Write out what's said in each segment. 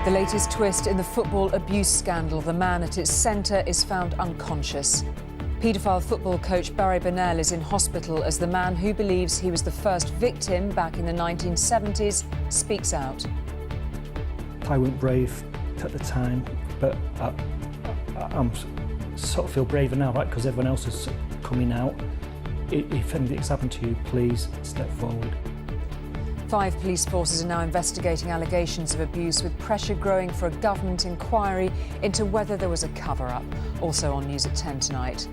The latest twist in the football abuse scandal. The man at its centre is found unconscious. Paedophile football coach Barry Bennell is in hospital as the man who believes he was the first victim back in the 1970s speaks out. I weren't brave at the time, but I'm sort of feel braver now, right? Because everyone else is coming out. If anything's happened to you, please step forward. 5 police forces are now investigating allegations of abuse, with pressure growing for a government inquiry into whether there was a cover-up. Also on News at 10 tonight.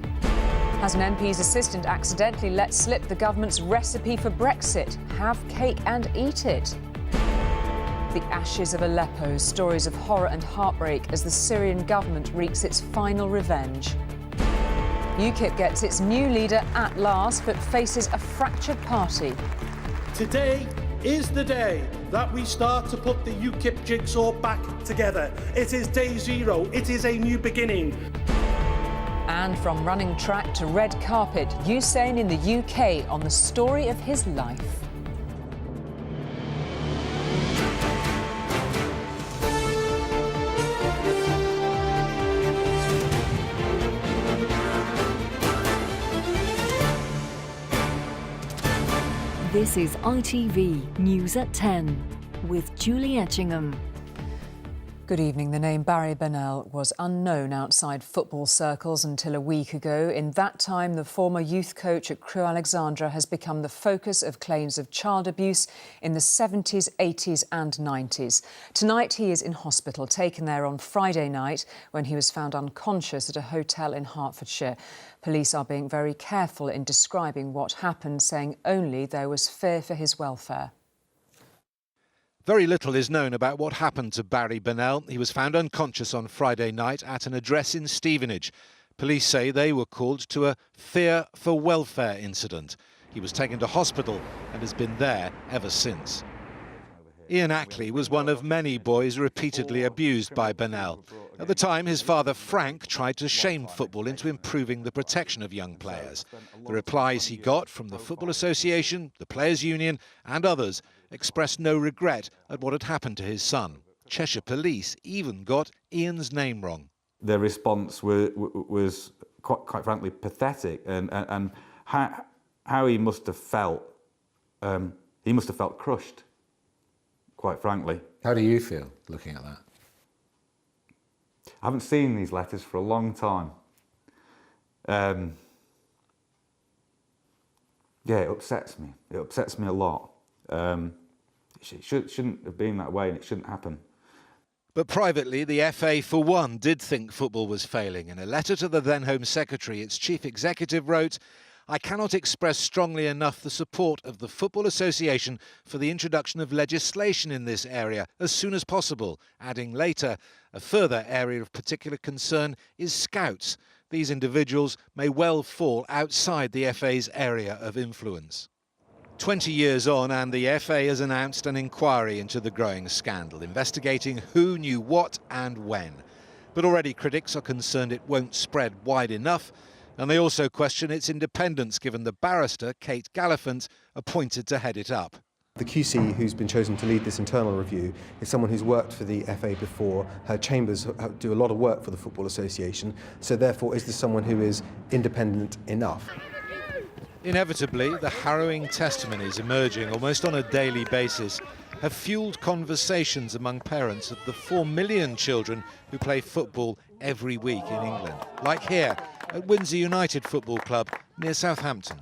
Has an MP's assistant accidentally let slip the government's recipe for Brexit? Have cake and eat it. The ashes of Aleppo, stories of horror and heartbreak as the Syrian government wreaks its final revenge. UKIP gets its new leader at last, but faces a fractured party. Today is the day that we start to put the UKIP jigsaw back together. It is day zero. It is a new beginning. And from running track to red carpet, Usain in the UK on the story of his life. This is ITV News at 10 with Julie Etchingham. Good evening. The name Barry Bennell was unknown outside football circles until a week ago. In that time, the former youth coach at Crewe Alexandra has become the focus of claims of child abuse in the 70s, 80s and 90s. Tonight, he is in hospital, taken there on Friday night when he was found unconscious at a hotel in Hertfordshire. Police are being very careful in describing what happened, saying only there was fear for his welfare. Very little is known about what happened to Barry Bennell. He was found unconscious on Friday night at an address in Stevenage. Police say they were called to a fear for welfare incident. He was taken to hospital and has been there ever since. Ian Ackley was one of many boys repeatedly abused by Bennell. At the time, his father Frank tried to shame football into improving the protection of young players. The replies he got from the Football Association, the Players' Union and others expressed no regret at what had happened to his son. Cheshire Police even got Ian's name wrong. The response was quite frankly pathetic, and how he must have felt. He must have felt crushed, quite frankly. How do you feel looking at that? I haven't seen these letters for a long time. Yeah, it upsets me. It upsets me a lot. It shouldn't have been that way, and it shouldn't happen. But privately, the FA, for one, did think football was failing. In a letter to the then Home Secretary, its chief executive wrote, "I cannot express strongly enough the support of the Football Association for the introduction of legislation in this area as soon as possible," adding later, "A further area of particular concern is scouts. These individuals may well fall outside the FA's area of influence." 20 years on, and the FA has announced an inquiry into the growing scandal, investigating who knew what and when. But already critics are concerned it won't spread wide enough, and they also question its independence, given the barrister, Kate Gallifant, appointed to head it up. The QC who's been chosen to lead this internal review is someone who's worked for the FA before. Her chambers do a lot of work for the Football Association, so therefore is this someone who is independent enough? Inevitably, the harrowing testimonies emerging almost on a daily basis have fueled conversations among parents of the 4 million children who play football every week in England, like here at Windsor United Football Club near Southampton.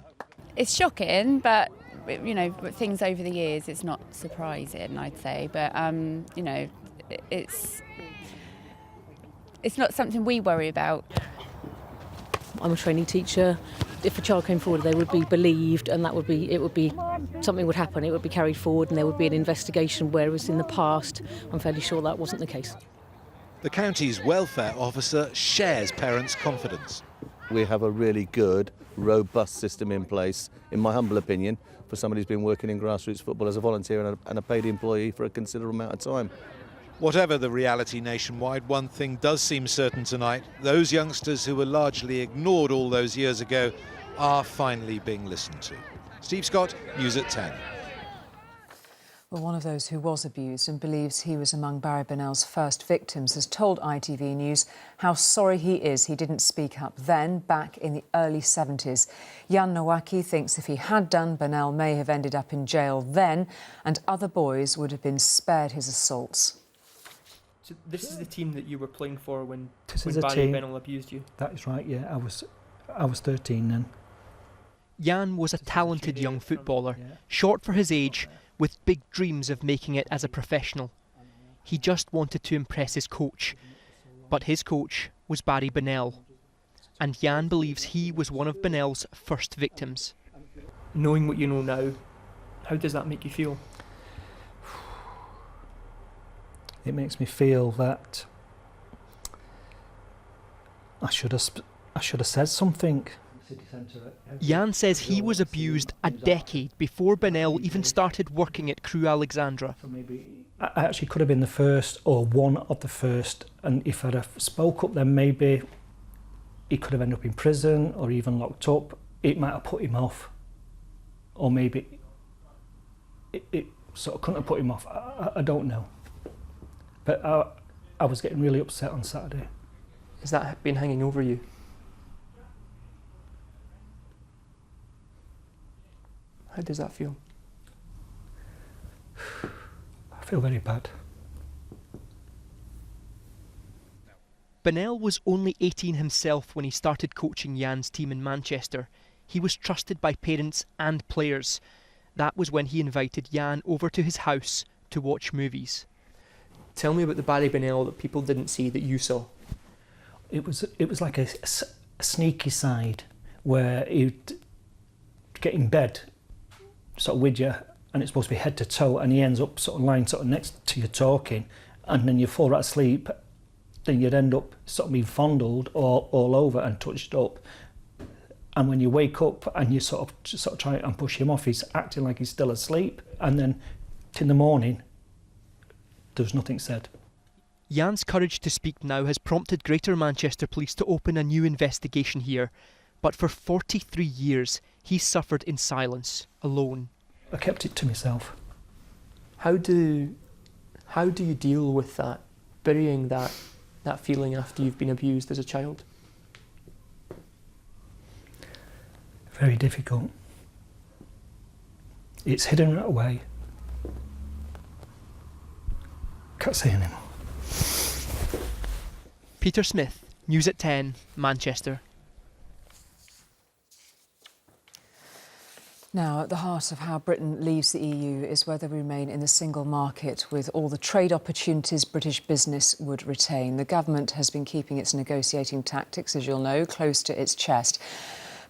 It's shocking, but you know, things over the years, it's not surprising, I'd say. But you know, it's not something we worry about. I'm a trainee teacher. If a child came forward, they would be believed, and it would be something would happen. It would be carried forward, and there would be an investigation. Whereas in the past, I'm fairly sure that wasn't the case. The county's welfare officer shares parents' confidence. We have a really good, robust system in place, in my humble opinion, for somebody who's been working in grassroots football as a volunteer and a paid employee for a considerable amount of time. Whatever the reality nationwide, one thing does seem certain tonight. Those youngsters who were largely ignored all those years ago are finally being listened to. Steve Scott, News at 10. Well, one of those who was abused and believes he was among Barry Bennell's first victims has told ITV News how sorry he is he didn't speak up then, back in the early 70s. Jan Nowacki thinks if he had done, Bennell may have ended up in jail then, and other boys would have been spared his assaults. So this is the team that you were playing for when Barry Bennell abused you? That is right, yeah. I was 13 then. Jan was a talented young footballer, short for his age, with big dreams of making it as a professional. He just wanted to impress his coach, but his coach was Barry Bennell, and Jan believes he was one of Bennell's first victims. Knowing what you know now, how does that make you feel? It makes me feel that I should have said something. Jan says he was abused a decade before Bennell even started working at Crewe Alexandra. I actually could have been the first or one of the first, and if I'd have spoke up then maybe he could have ended up in prison or even locked up. It might have put him off, or maybe it sort of couldn't have put him off. I don't know, but I was getting really upset on Saturday. Has that been hanging over you? How does that feel? I feel very bad. Bennell was only 18 himself when he started coaching Jan's team in Manchester. He was trusted by parents and players. That was when he invited Jan over to his house to watch movies. Tell me about the Barry Bennell that people didn't see that you saw. It was like a sneaky side where he'd get in bed sort of with you, and it's supposed to be head to toe, and he ends up sort of lying sort of next to you talking, and then you fall right asleep, then you'd end up sort of being fondled all over and touched up, and when you wake up and you sort of try and push him off, he's acting like he's still asleep, and then in the morning there's nothing said. Jan's courage to speak now has prompted Greater Manchester Police to open a new investigation here. But for 43 years, he suffered in silence, alone. I kept it to myself. How do you deal with that, burying that feeling after you've been abused as a child? Very difficult. It's hidden away. Can't say anymore. Peter Smith, News at 10, Manchester. Now, at the heart of how Britain leaves the EU is whether we remain in the single market with all the trade opportunities British business would retain. The government has been keeping its negotiating tactics, as you'll know, close to its chest.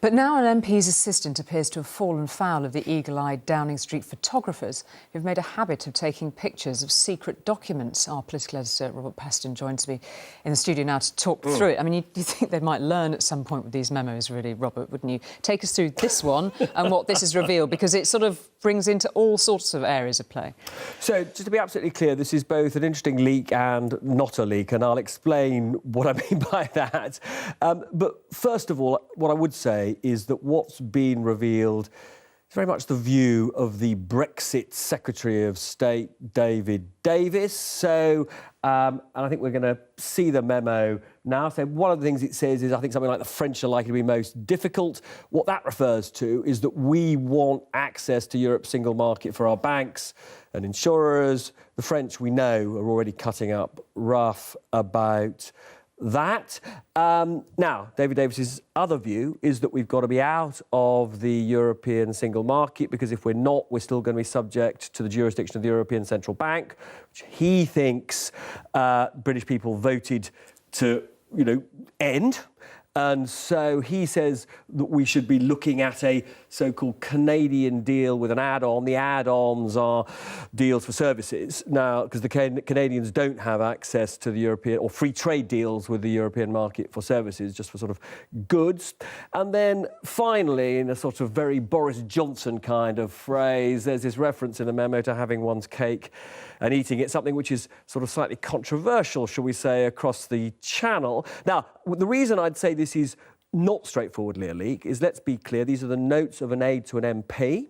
But now an MP's assistant appears to have fallen foul of the eagle-eyed Downing Street photographers who've made a habit of taking pictures of secret documents. Our political editor, Robert Paston, joins me in the studio now to talk through it. I mean, you think they might learn at some point with these memos, really, Robert, wouldn't you? Take us through this one and what this has revealed, because it sort of brings into all sorts of areas of play. So, just to be absolutely clear, this is both an interesting leak and not a leak, and I'll explain what I mean by that. But first of all, what I would say is that what's been revealed is very much the view of the Brexit Secretary of State, David Davis. So, and I think we're going to see the memo now. So one of the things it says is, I think, something like the French are likely to be most difficult. What that refers to is that we want access to Europe's single market for our banks and insurers. The French, we know, are already cutting up rough about that. Now, David Davis's other view is that we've got to be out of the European single market, because if we're not, we're still going to be subject to the jurisdiction of the European Central Bank, which he thinks British people voted to, end. And so he says that we should be looking at a so-called Canadian deal with an add-on. The add-ons are deals for services. Now, because the Canadians don't have access to the European, or free trade deals with the European market for services, just for sort of goods. And then finally, in a sort of very Boris Johnson kind of phrase, there's this reference in the memo to having one's cake and eating it, something which is sort of slightly controversial, shall we say, across the channel. Now, the reason I'd say this is not straightforwardly a leak is, let's be clear, these are the notes of an aide to an MP.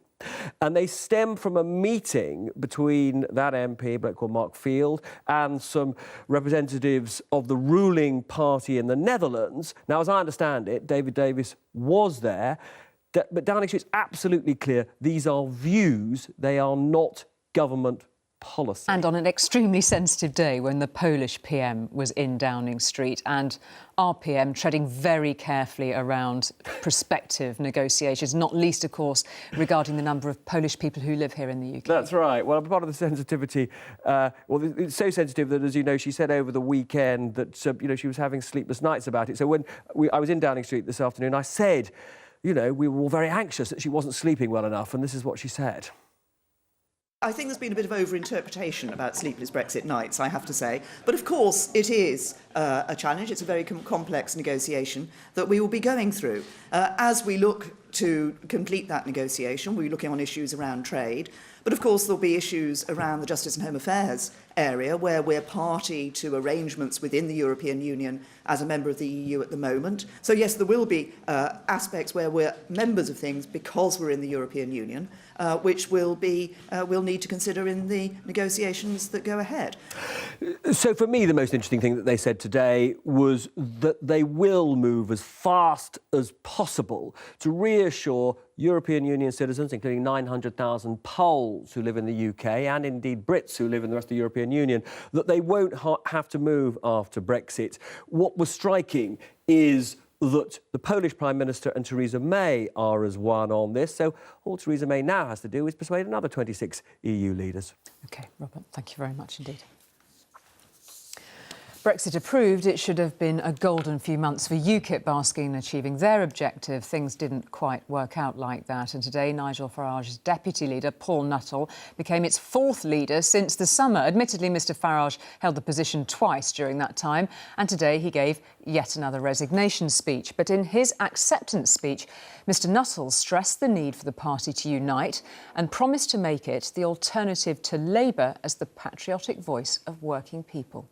And they stem from a meeting between that MP, a bloke called Mark Field, and some representatives of the ruling party in the Netherlands. Now, as I understand it, David Davis was there, but Downing Street's absolutely clear these are views, they are not government policy. And on an extremely sensitive day when the Polish PM was in Downing Street and our PM treading very carefully around prospective negotiations, not least, of course, regarding the number of Polish people who live here in the UK. That's right. Well, part of the sensitivity, it's so sensitive that, as you know, she said over the weekend that, you know, she was having sleepless nights about it. So when I was in Downing Street this afternoon, I said, you know, we were all very anxious that she wasn't sleeping well enough, and this is what she said. I think there's been a bit of over-interpretation about sleepless Brexit nights, I have to say. But of course, it is a challenge. It's a very complex negotiation that we will be going through. As we look to complete that negotiation, we're looking on issues around trade. But of course, there'll be issues around the Justice and Home Affairs area, where we're party to arrangements within the European Union as a member of the EU at the moment. So yes, there will be aspects where we're members of things because we're in the European Union, which we'll need to consider in the negotiations that go ahead. So for me, the most interesting thing that they said today was that they will move as fast as possible to reassure European Union citizens, including 900,000 Poles who live in the UK and indeed Brits who live in the rest of the European Union, that they won't have to move after Brexit. What was striking is that the Polish Prime Minister and Theresa May are as one on this. So all Theresa May now has to do is persuade another 26 EU leaders. OK, Robert, thank you very much indeed. Brexit approved, it should have been a golden few months for UKIP basking in achieving their objective. Things didn't quite work out like that. And today, Nigel Farage's deputy leader, Paul Nuttall, became its fourth leader since the summer. Admittedly, Mr Farage held the position twice during that time. And today he gave yet another resignation speech. But in his acceptance speech, Mr Nuttall stressed the need for the party to unite and promised to make it the alternative to Labour as the patriotic voice of working people.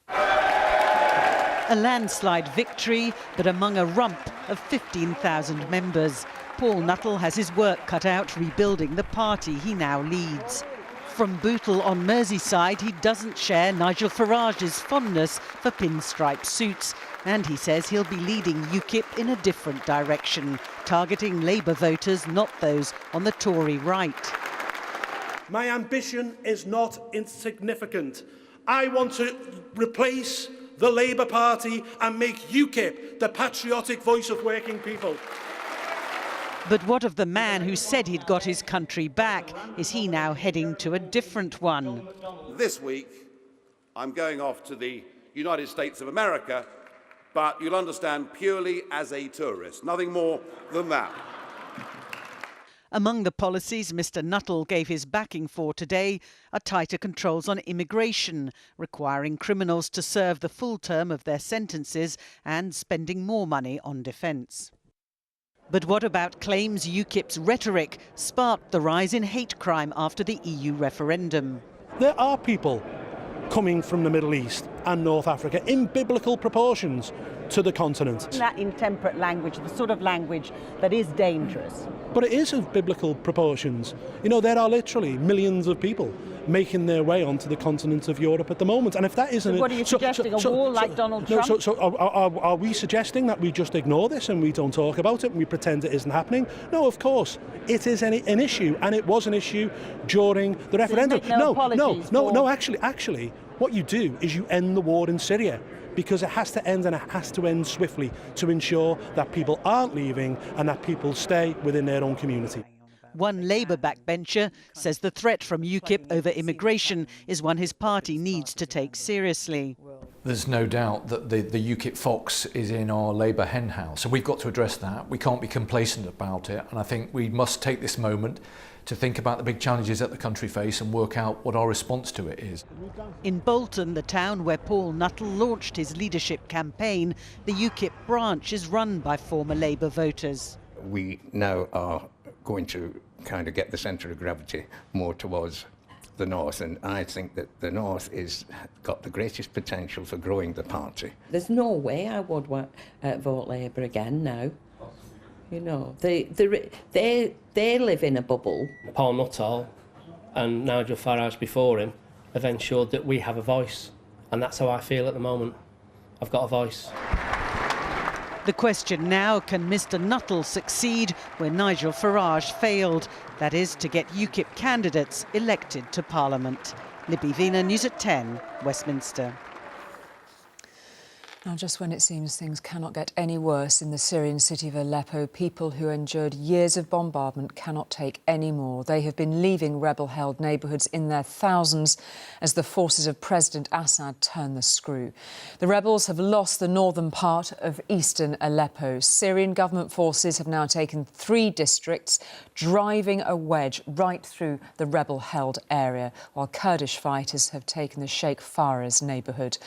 A landslide victory, but among a rump of 15,000 members. Paul Nuttall has his work cut out rebuilding the party he now leads. From Bootle on Merseyside, he doesn't share Nigel Farage's fondness for pinstripe suits, and he says he'll be leading UKIP in a different direction, targeting Labour voters, not those on the Tory right. My ambition is not insignificant. I want to replace the Labour Party and make UKIP the patriotic voice of working people. But what of the man who said he'd got his country back? Is he now heading to a different one? This week, I'm going off to the United States of America, but you'll understand, purely as a tourist, nothing more than that. Among the policies Mr Nuttall gave his backing for today are tighter controls on immigration, requiring criminals to serve the full term of their sentences and spending more money on defence. But what about claims UKIP's rhetoric sparked the rise in hate crime after the EU referendum? There are people coming from the Middle East and North Africa in biblical proportions to the continent. That intemperate language, the sort of language that is dangerous. But it is of biblical proportions. You know, there are literally millions of people making their way onto the continent of Europe at the moment. And if that isn't... So what are you suggesting, a wall like Donald Trump? Are we suggesting that we just ignore this and we don't talk about it and we pretend it isn't happening? No, of course. It is an issue, and it was an issue during the referendum. No, actually, what you do is you end the war in Syria, because it has to end, and it has to end swiftly, to ensure that people aren't leaving and that people stay within their own community. One Labour backbencher says the threat from UKIP over immigration is one his party needs to take seriously. There's no doubt that the UKIP fox is in our Labour henhouse, so we've got to address that. We can't be complacent about it, and I think we must take this moment to think about the big challenges that the country face and work out what our response to it is. In Bolton, the town where Paul Nuttall launched his leadership campaign, the UKIP branch is run by former Labour voters. We now are going to kind of get the centre of gravity more towards the north, and I think that the north is got the greatest potential for growing the party. There's no way I would vote Labour again now. You know, they live in a bubble. Paul Nuttall and Nigel Farage before him have ensured that we have a voice, and that's how I feel at the moment. I've got a voice. The question now, can Mr Nuttall succeed where Nigel Farage failed? That is, to get UKIP candidates elected to Parliament. Libby Vina, News at 10, Westminster. Now, just when it seems things cannot get any worse in the Syrian city of Aleppo, people who endured years of bombardment cannot take any more. They have been leaving rebel-held neighbourhoods in their thousands as the forces of President Assad turn the screw. The rebels have lost the northern part of eastern Aleppo. Syrian government forces have now taken 3 districts, driving a wedge right through the rebel-held area, while Kurdish fighters have taken the Sheikh Faraz neighbourhood.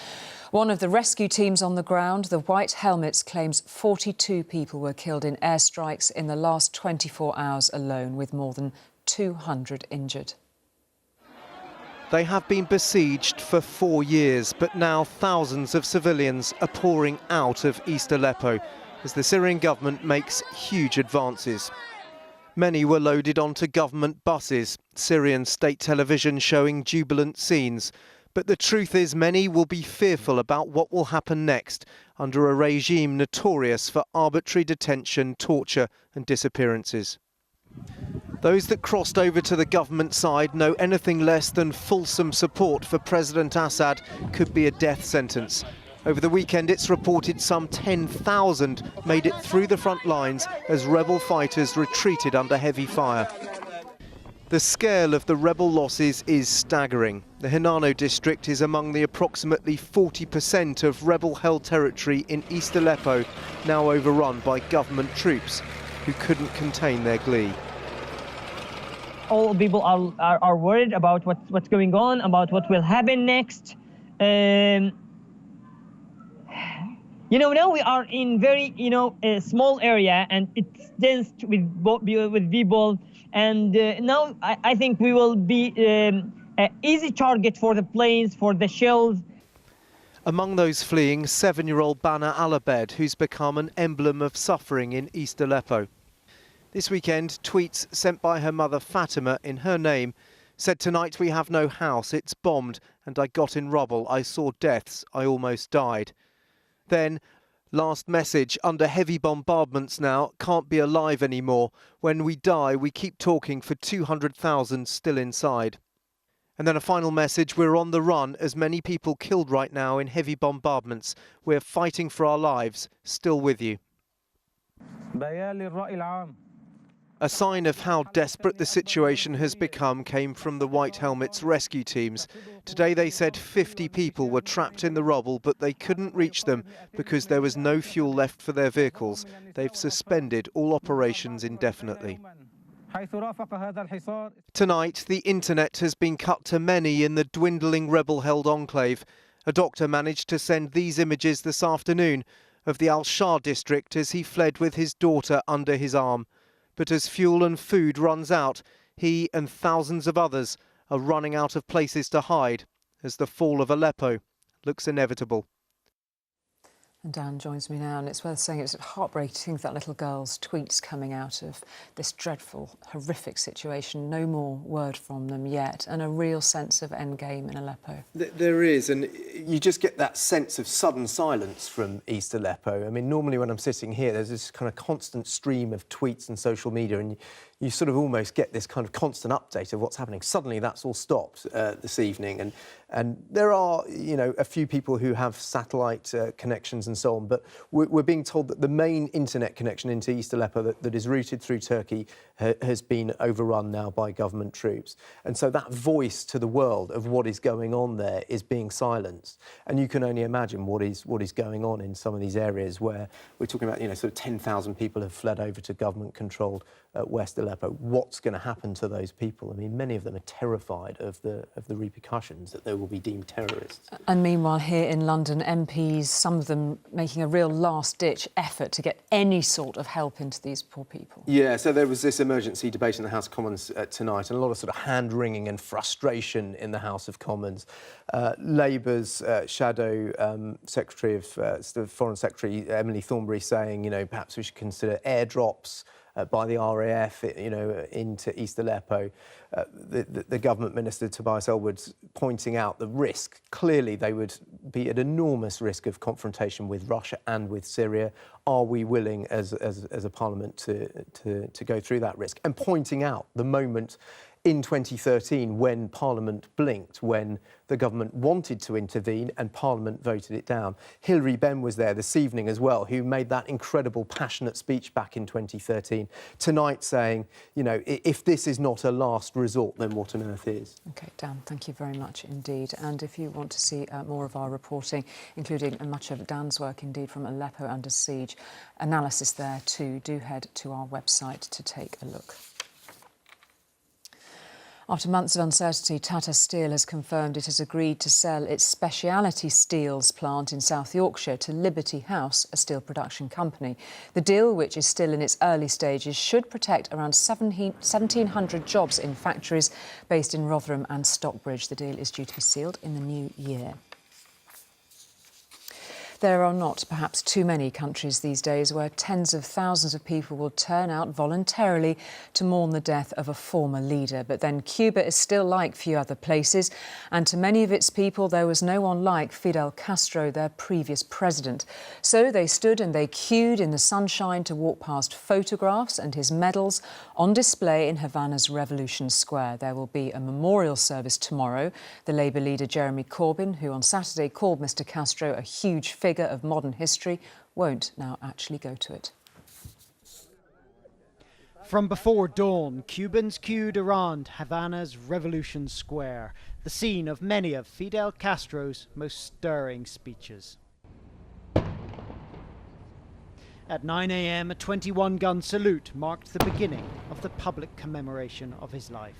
One of the rescue teams on the ground, the White Helmets, claims 42 people were killed in airstrikes in the last 24 hours alone, with more than 200 injured. They have been besieged for 4 years, but now thousands of civilians are pouring out of East Aleppo as the Syrian government makes huge advances. Many were loaded onto government buses, Syrian state television showing jubilant scenes. But the truth is, many will be fearful about what will happen next under a regime notorious for arbitrary detention, torture and disappearances. Those that crossed over to the government side know anything less than fulsome support for President Assad could be a death sentence. Over the weekend, it's reported some 10,000 made it through the front lines as rebel fighters retreated under heavy fire. The scale of the rebel losses is staggering. The Hinano district is among the approximately 40% of rebel-held territory in East Aleppo, now overrun by government troops who couldn't contain their glee. All people are worried about what's going on, about what will happen next. Now we are in very, a small area, and it's dense with people. And now I think we will be an easy target for the planes, for the shells. Among those fleeing, 7-year-old Bana Alabed, who's become an emblem of suffering in East Aleppo. This weekend, tweets sent by her mother Fatima in her name said, "Tonight we have no house, it's bombed, and I got in rubble, I saw deaths, I almost died." Then, last message, under heavy bombardments now, can't be alive anymore. When we die, we keep talking for 200,000 still inside. And then a final message, we're on the run, as many people killed right now in heavy bombardments. We're fighting for our lives, still with you. A sign of how desperate the situation has become came from the White Helmets rescue teams. Today they said 50 people were trapped in the rubble, but they couldn't reach them because there was no fuel left for their vehicles. They've suspended all operations indefinitely. Tonight, the internet has been cut to many in the dwindling rebel-held enclave. A doctor managed to send these images this afternoon of the Al-Shah district as he fled with his daughter under his arm. But as fuel and food runs out, he and thousands of others are running out of places to hide as the fall of Aleppo looks inevitable. And Dan joins me now, and it's worth saying it's heartbreaking to think that little girl's tweets coming out of this dreadful, horrific situation. No more word from them yet, and a real sense of endgame in Aleppo. There is, and you just get that sense of sudden silence from East Aleppo. I mean, normally when I'm sitting here, there's this kind of constant stream of tweets and social media, and you sort of almost get this kind of constant update of what's happening. Suddenly that's all stopped this evening, and there are, a few people who have satellite connections and so on, but we're being told that the main internet connection into East Aleppo that is routed through Turkey has been overrun now by government troops. And so that voice to the world of what is going on there is being silenced. And you can only imagine what is going on in some of these areas where we're talking about, sort of 10,000 people have fled over to government-controlled West Aleppo. What's going to happen to those people? I mean, many of them are terrified of the repercussions, that they will be deemed terrorists. And meanwhile, here in London, MPs, some of them making a real last-ditch effort to get any sort of help into these poor people. Yeah, so there was this emergency debate in the House of Commons tonight, and a lot of sort of hand-wringing and frustration in the House of Commons. Labour's Shadow Secretary of Foreign Secretary Emily Thornberry saying, you know, perhaps we should consider airdrops by the RAF, you know, into East Aleppo. The government minister, Tobias Ellwood, pointing out the risk. Clearly, they would be at enormous risk of confrontation with Russia and with Syria. Are we willing, as a parliament, to go through that risk? And pointing out the moment in 2013 when Parliament blinked, when the government wanted to intervene and Parliament voted it down. Hilary Benn was there this evening as well, who made that incredible, passionate speech back in 2013. Tonight saying, you know, if this is not a last resort, then what on earth is? OK, Dan, thank you very much indeed. And if you want to see more of our reporting, including much of Dan's work indeed from Aleppo under siege, analysis there too, do head to our website to take a look. After months of uncertainty, Tata Steel has confirmed it has agreed to sell its speciality steels plant in South Yorkshire to Liberty House, a steel production company. The deal, which is still in its early stages, should protect around 1,700 jobs in factories based in Rotherham and Stockbridge. The deal is due to be sealed in the new year. There are not perhaps too many countries these days where tens of thousands of people will turn out voluntarily to mourn the death of a former leader. But then Cuba is still like few other places, and to many of its people there was no one like Fidel Castro, their previous president. So they stood and they queued in the sunshine to walk past photographs and his medals on display in Havana's Revolution Square. There will be a memorial service tomorrow. The Labour leader Jeremy Corbyn, who on Saturday called Mr Castro a huge figure of modern history, won't now actually go to it. From before dawn, Cubans queued around Havana's Revolution Square, the scene of many of Fidel Castro's most stirring speeches. At 9 a.m, a 21-gun salute marked the beginning of the public commemoration of his life.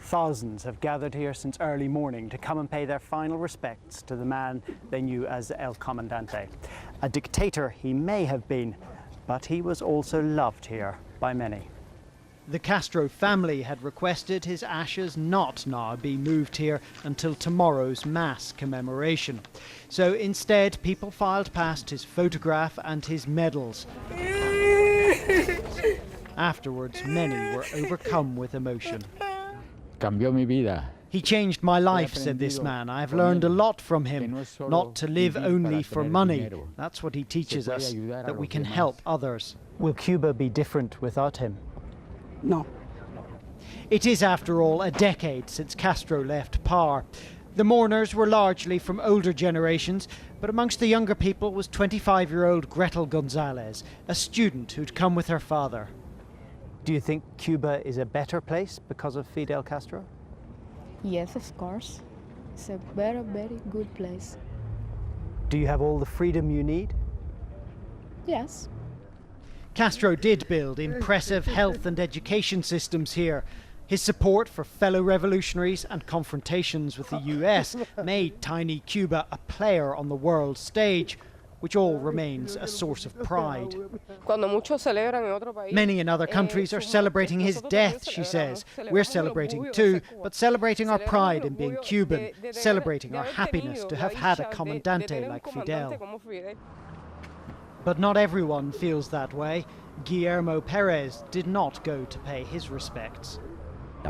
Thousands have gathered here since early morning to come and pay their final respects to the man they knew as El Comandante. A dictator he may have been, but he was also loved here by many. The Castro family had requested his ashes not now be moved here until tomorrow's mass commemoration. So instead, people filed past his photograph and his medals. Afterwards, many were overcome with emotion. Cambió mi vida. He changed my life, said this man. I have learned a lot from him, not to live only for money. That's what he teaches us, that we can help others. Will Cuba be different without him? No. It is, after all, a decade since Castro left power. The mourners were largely from older generations, but amongst the younger people was 25-year-old Gretel Gonzalez, a student who'd come with her father. Do you think Cuba is a better place because of Fidel Castro? Yes, of course. It's a very, very good place. Do you have all the freedom you need? Yes. Castro did build impressive health and education systems here. His support for fellow revolutionaries and confrontations with the US made tiny Cuba a player on the world stage, which all remains a source of pride. Many in other countries are celebrating his death, she says. We're celebrating too, but celebrating our pride in being Cuban, celebrating our happiness to have had a comandante like Fidel. But not everyone feels that way. Guillermo Perez did not go to pay his respects. A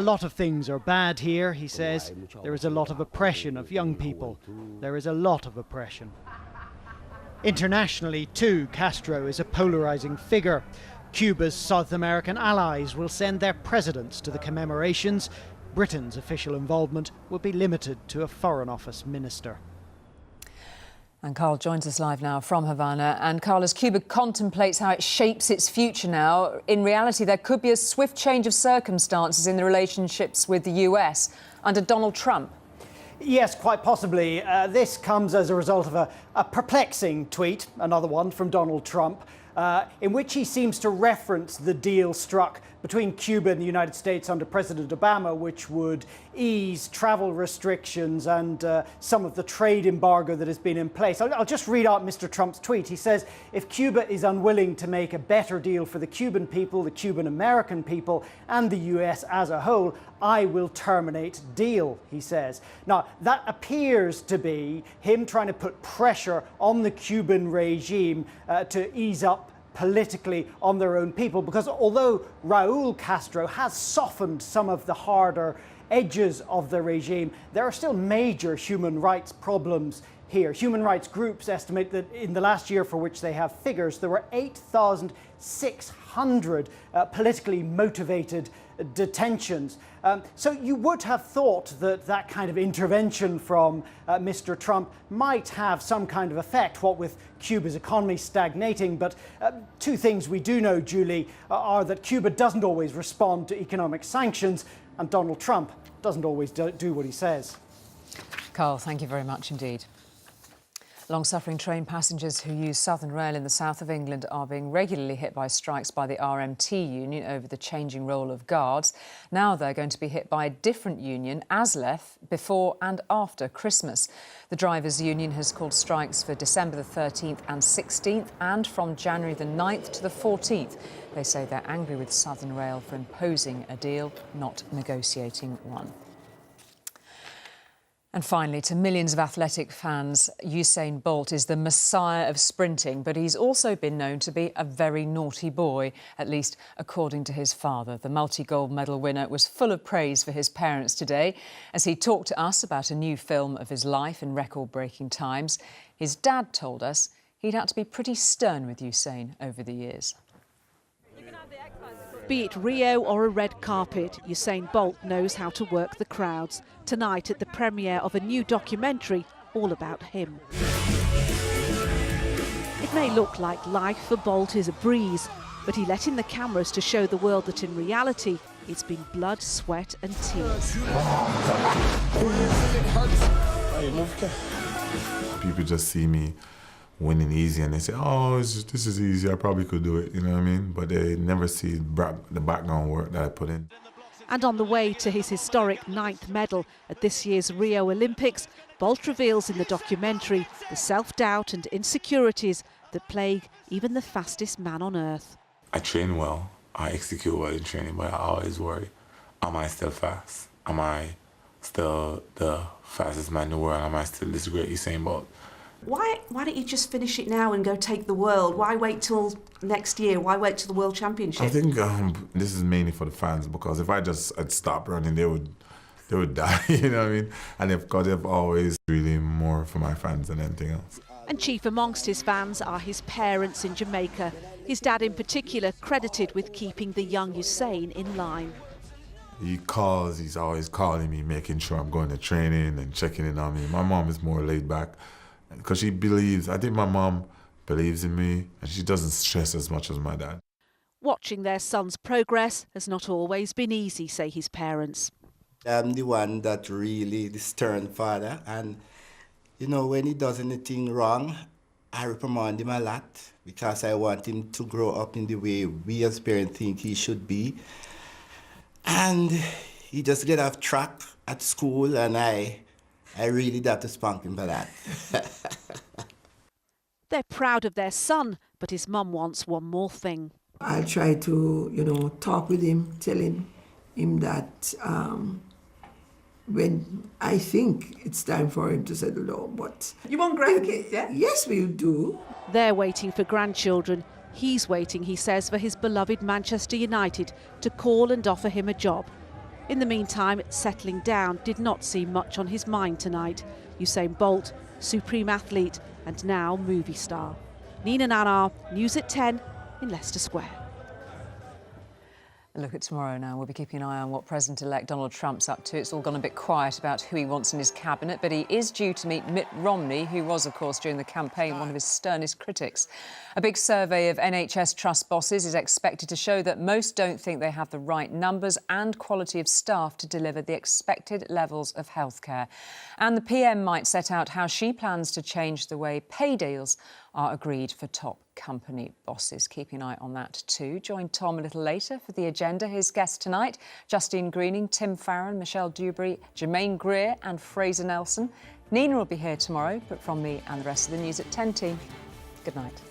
lot of things are bad here, he says. There is a lot of oppression of young people. There is a lot of oppression. Internationally, too, Castro is a polarizing figure. Cuba's South American allies will send their presidents to the commemorations. Britain's official involvement will be limited to a Foreign Office minister. And Carl joins us live now from Havana. And Carl, as Cuba contemplates how it shapes its future now, in reality there could be a swift change of circumstances in the relationships with the US under Donald Trump. Yes, quite possibly. This comes as a result of a perplexing tweet, another one from Donald Trump, in which he seems to reference the deal struck between Cuba and the United States under President Obama, which would ease travel restrictions and some of the trade embargo that has been in place. I'll just read out Mr. Trump's tweet. He says, if Cuba is unwilling to make a better deal for the Cuban people, the Cuban American people, and the US as a whole, I will terminate deal, he says. Now, that appears to be him trying to put pressure on the Cuban regime to ease up politically on their own people, because although Raul Castro has softened some of the harder edges of the regime, there are still major human rights problems here. Human rights groups estimate that in the last year for which they have figures, there were 8,600 politically motivated detentions. So you would have thought that that kind of intervention from Mr. Trump might have some kind of effect, what with Cuba's economy stagnating. But two things we do know, Julie, are that Cuba doesn't always respond to economic sanctions, and Donald Trump doesn't always do what he says. Carl, thank you very much indeed. Long-suffering train passengers who use Southern Rail in the south of England are being regularly hit by strikes by the RMT union over the changing role of guards. Now they're going to be hit by a different union, ASLEF, before and after Christmas. The drivers' union has called strikes for December the 13th and 16th and from January the 9th to the 14th. They say they're angry with Southern Rail for imposing a deal, not negotiating one. And finally, to millions of athletic fans, Usain Bolt is the messiah of sprinting, but he's also been known to be a very naughty boy, at least according to his father. The multi-gold medal winner was full of praise for his parents today as he talked to us about a new film of his life in record-breaking times. His dad told us he'd had to be pretty stern with Usain over the years. Be it Rio or a red carpet, Usain Bolt knows how to work the crowds. Tonight at the premiere of a new documentary all about him. It may look like life for Bolt is a breeze, but he let in the cameras to show the world that in reality it's been blood, sweat and tears. People just see me winning easy and they say, oh, this is easy, I probably could do it, you know what I mean? But they never see the background work that I put in. And on the way to his historic 9th medal at this year's Rio Olympics, Bolt reveals in the documentary the self-doubt and insecurities that plague even the fastest man on earth. I train well, I execute well in training, but I always worry, am I still fast? Am I still the fastest man in the world? Am I still this great Usain Bolt? Why don't you just finish it now and go take the world? Why wait till next year? Why wait till the World Championship? I think this is mainly for the fans, because if I'd stop running, they would die, you know what I mean? And because they've always really more for my fans than anything else. And chief amongst his fans are his parents in Jamaica. His dad in particular credited with keeping the young Usain in line. He's always calling me, making sure I'm going to training and checking in on me. My mom is more laid back, because she believes, I think my mom believes in me and she doesn't stress as much as my dad. Watching their son's progress has not always been easy, say his parents. I'm the one that really, the stern father, and you know, when he does anything wrong, I reprimand him a lot because I want him to grow up in the way we as parents think he should be. And he just get off track at school and I really have to spunk him for that. They're proud of their son, but his mum wants one more thing. I try to, talk with him, telling him that when I think it's time for him to settle down, but... You want grandkids, yeah? Yes, we do. They're waiting for grandchildren. He's waiting, he says, for his beloved Manchester United to call and offer him a job. In the meantime, settling down did not seem much on his mind tonight. Usain Bolt, supreme athlete and now movie star. Nina Nanar, News at 10 in Leicester Square. A look at tomorrow now. We'll be keeping an eye on what President-elect Donald Trump's up to. It's all gone a bit quiet about who he wants in his cabinet, but he is due to meet Mitt Romney, who was, of course, during the campaign, one of his sternest critics. A big survey of NHS trust bosses is expected to show that most don't think they have the right numbers and quality of staff to deliver the expected levels of healthcare. And the PM might set out how she plans to change the way pay deals are agreed for top company bosses. Keeping an eye on that too. Join Tom a little later for the agenda. His guests tonight, Justine Greening, Tim Farron, Michelle Dewberry, Jermaine Greer and Fraser Nelson. Nina will be here tomorrow, but from me and the rest of the news at 10 team, good night.